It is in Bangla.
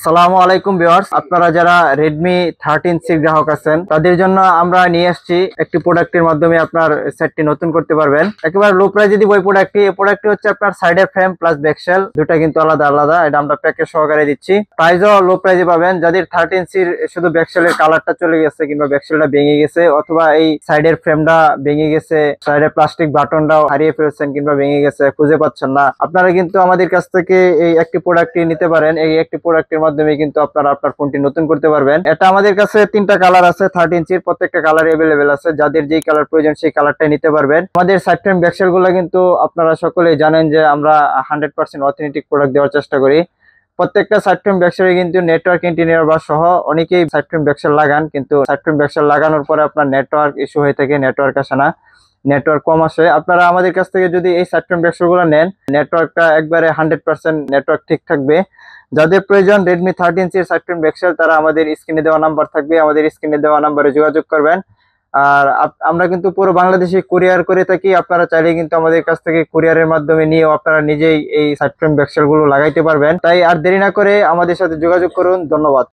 আসসালামু আলাইকুম ভিউয়ার্স, আপনারা যারা Redmi 13C গ্রাহক আছেন তাদের জন্য আমরা নিয়ে আসছি একটি প্রোডাক্টের মাধ্যমে আপনার সেটটি নতুন করতে পারবেন। একেবারে লো প্রাইসে দিব এই প্রোডাক্টটি হচ্ছে আপনার সাইডের ফ্রেম প্লাস ব্যাকশেল দুটো কিন্তু আলাদা আলাদা, এটা আমরা প্যাকেজ সহকারে দিচ্ছি। প্রাইসও লো প্রাইসে পাবেন। যাদের 13C শুধু ব্যাকশেলের কালারটা চলে গেছে কিংবা ব্যাকশেলটা ভেঙে গেছে অথবা এই সাইডের ফ্রেমটা ভেঙে গেছে, সাইডের প্লাস্টিক বাটনটাও হারিয়ে ফেলছেন কিংবা ভেঙে গেছে, খুঁজে পাচ্ছেন না, আপনারা কিন্তু আমাদের কাছ থেকে এই একটি প্রোডাক্টটি নিতে পারেন। এই একটি প্রোডাক্টের মাধ্যমে কিন্তু আপনারা আপনার ফোনটি নতুন করতে পারবেন। এটা আমাদের কাছে 3টা কালার আছে, 13C প্রত্যেকটা কালার अवेलेबल আছে। যাদের যেই কালার প্রয়োজন সেই কালারটাই নিতে পারবেন। আমাদের সাইড ফ্রেম ব্যাকশেল গুলো কিন্তু আপনারা সকলেই জানেন যে আমরা 100% অথেন্টিক প্রোডাক্ট দেওয়ার চেষ্টা করি। প্রত্যেকটা সাইড ফ্রেম ব্যাকশেলে কিন্তু নেটওয়ার্ক ইন্টিনিয়ার বা সহ অনেকেই সাইড ফ্রেম ব্যাকশেল লাগান, কিন্তু সাইড ফ্রেম ব্যাকশেল লাগানোর পরে আপনার নেটওয়ার্ক ইস্যু হয়ে থাকে, নেটওয়ার্ক আসে না, নেটওয়ার্ক কম আসে। আপনারা আমাদের কাছ থেকে যদি এই সাইড ফ্রেম ব্যাকশেল গুলো নেন, নেটওয়ার্কটা একবারে 100% নেটওয়ার্ক ঠিক থাকবে। যাদের প্রয়োজন Redmi 13C এর সাইড ফ্রেম ব্যাকশেল, তারা আমাদের স্ক্রিনে দেওয়া নাম্বার থাকবে, আমাদের স্ক্রিনে দেওয়া নাম্বারে যোগাযোগ করবেন। আর আমরা কিন্তু পুরো বাংলাদেশে কুরিয়ার করে থাকি। আপনারা চাইলে কিন্তু আমাদের কাছ থেকে কুরিয়ারের মাধ্যমে নিয়েও আপনারা নিজেই এই সাইড ফ্রেম ব্যাকশেল গুলো লাগাইতে পারবেন। তাই আর দেরি না করে আমাদের সাথে যোগাযোগ করুন। ধন্যবাদ।